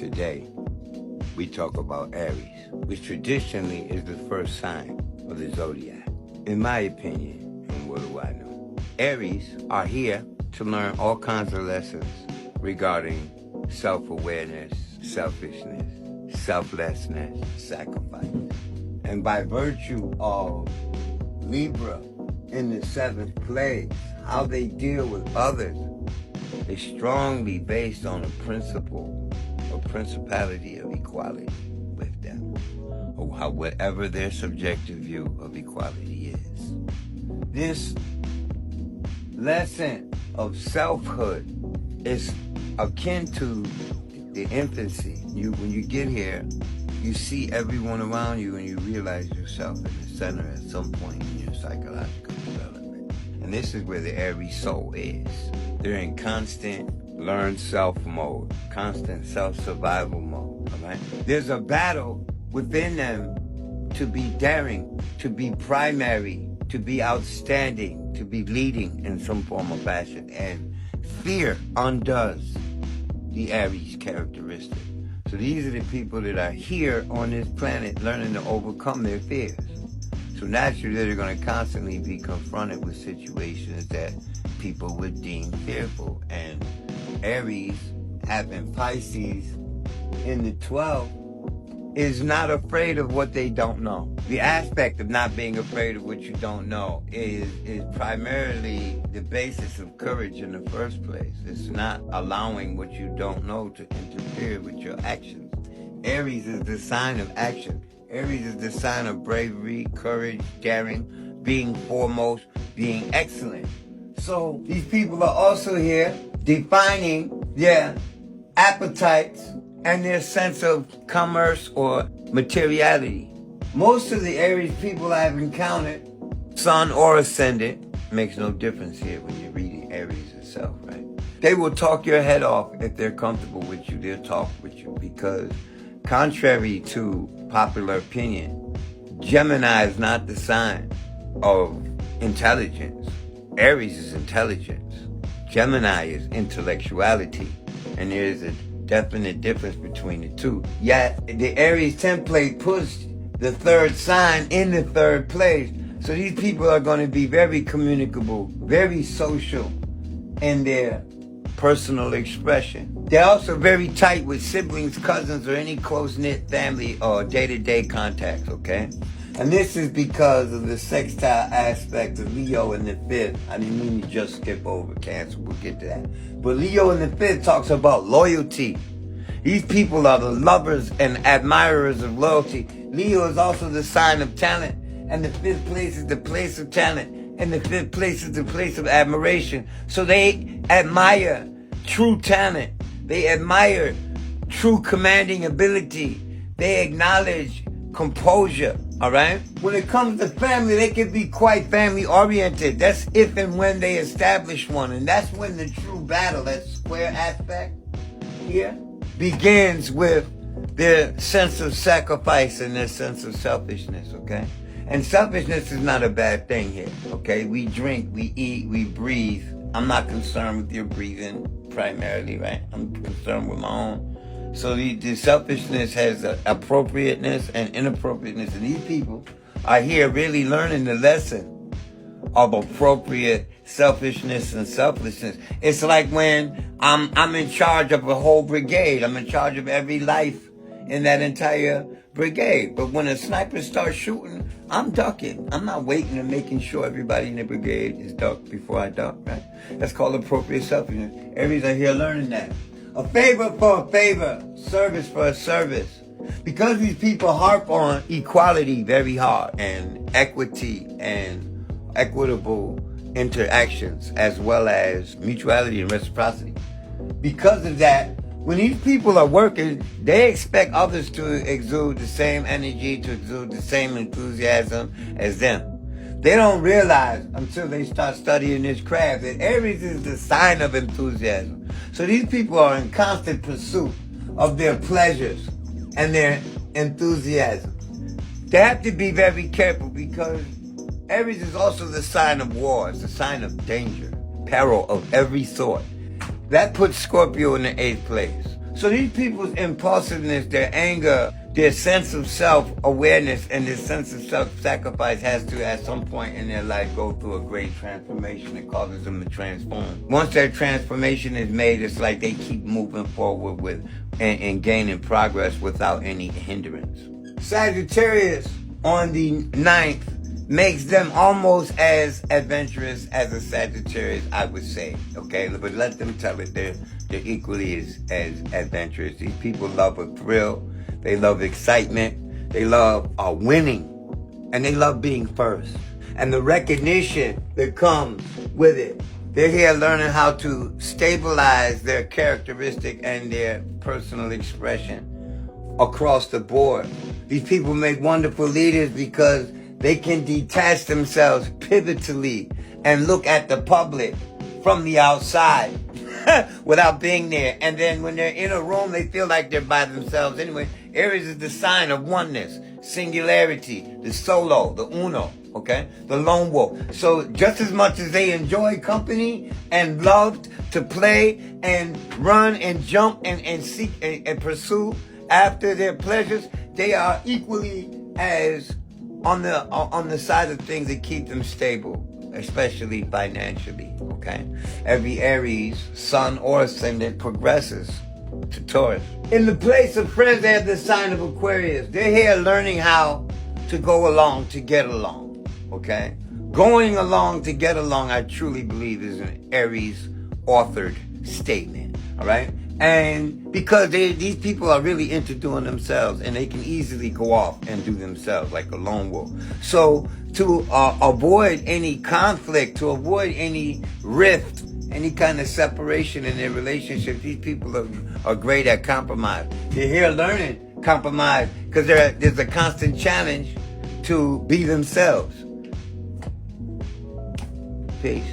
Today, we talk about Aries, which traditionally is the first sign of the zodiac. In my opinion, and what do I know? Aries are here to learn all kinds of lessons regarding self-awareness, selfishness, selflessness, sacrifice. And by virtue of Libra in the seventh place, how they deal with others is strongly based on a principle or principality of equality with them, or whatever their subjective view of equality is. This lesson of selfhood is akin to the infancy. When you get here, you see everyone around you and you realize yourself in the center at some point in your psychological development. And this is where the Aries soul is. They're in constant learn self mode, constant self-survival mode, all right? There's a battle within them to be daring, to be primary, to be outstanding, to be leading in some form or fashion. And fear undoes the Aries characteristic. So these are the people that are here on this planet learning to overcome their fears. So naturally, they're going to constantly be confronted with situations that people would deem fearful. And Aries, having Pisces in the 12th, is not afraid of what they don't know. The aspect of not being afraid of what you don't know is primarily the basis of courage in the first place. It's not allowing what you don't know to interfere with your actions. Aries is the sign of action. Aries is the sign of bravery, courage, daring, being foremost, being excellent. So these people are also here defining their appetites and their sense of commerce or materiality. Most of the Aries people I've encountered, sun or ascendant, makes no difference here when you're reading Aries itself, right? They will talk your head off if they're comfortable with you. They'll talk with you because, contrary to popular opinion, Gemini is not the sign of intelligence. Aries is intelligence. Gemini is intellectuality. And there is a definite difference between the two. Yet, the Aries template puts the third sign in the third place. So these people are going to be very communicable, very social in their personal expression. They're also very tight with siblings, cousins, or any close-knit family or day-to-day contacts, okay? And this is because of the sextile aspect of Leo in the fifth. I didn't mean to just skip over Cancer, we'll get to that. But Leo in the fifth talks about loyalty. These people are the lovers and admirers of loyalty. Leo is also the sign of talent, and the fifth place is the place of talent, and the fifth place is the place of admiration. So they admire true talent. They admire true commanding ability. They acknowledge composure, all right? When it comes to family, they can be quite family-oriented. That's if and when they establish one. And that's when the true battle, that square aspect here, begins with their sense of sacrifice and their sense of selfishness, okay? And selfishness is not a bad thing here, okay? We drink, we eat, we breathe. I'm not concerned with your breathing primarily, right? I'm concerned with my own. So the selfishness has appropriateness and inappropriateness. And these people are here really learning the lesson of appropriate selfishness and selflessness. It's like when I'm in charge of a whole brigade. I'm in charge of every life in that entire brigade. But when a sniper starts shooting, I'm ducking. I'm not waiting and making sure everybody in the brigade is ducked before I duck, right? That's called appropriate selfishness. Aries are here learning that. A favor for a favor, service for a service. Because these people harp on equality very hard, and equity and equitable interactions, as well as mutuality and reciprocity. Because of that, when these people are working, they expect others to exude the same energy, to exude the same enthusiasm as them. They don't realize until they start studying this craft that Aries is the sign of enthusiasm. So these people are in constant pursuit of their pleasures and their enthusiasm. They have to be very careful because Aries is also the sign of war. It's the sign of danger, peril of every sort. That puts Scorpio in the 8th place. So these people's impulsiveness, their anger, their sense of self-awareness, and their sense of self-sacrifice has to, at some point in their life, go through a great transformation that causes them to transform. Once that transformation is made, it's like they keep moving forward with and gaining progress without any hindrance. Sagittarius on the 9th makes them almost as adventurous as a Sagittarius, I would say. Okay, but let them tell it. They're equally as adventurous. These people love a thrill. They love excitement. They love winning. And they love being first. And the recognition that comes with it. They're here learning how to stabilize their characteristic and their personal expression across the board. These people make wonderful leaders because they can detach themselves pivotally and look at the public from the outside without being there. And then when they're in a room, they feel like they're by themselves. Anyway, Aries is the sign of oneness, singularity, the solo, the uno, okay? The lone wolf. So just as much as they enjoy company and loved to play and run and jump and seek and pursue after their pleasures, they are equally as on the side of things that keep them stable, especially financially, okay? Every Aries, sun or ascendant, progresses to Taurus. In the place of friends, they have the sign of Aquarius. They're here learning how to go along to get along, okay? Going along to get along, I truly believe, is an Aries authored statement, all right? And because these people are really into doing themselves, and they can easily go off and do themselves like a lone wolf. So to avoid any conflict, to avoid any rift, any kind of separation in their relationship, these people are great at compromise. They're here learning compromise because there's a constant challenge to be themselves. Peace.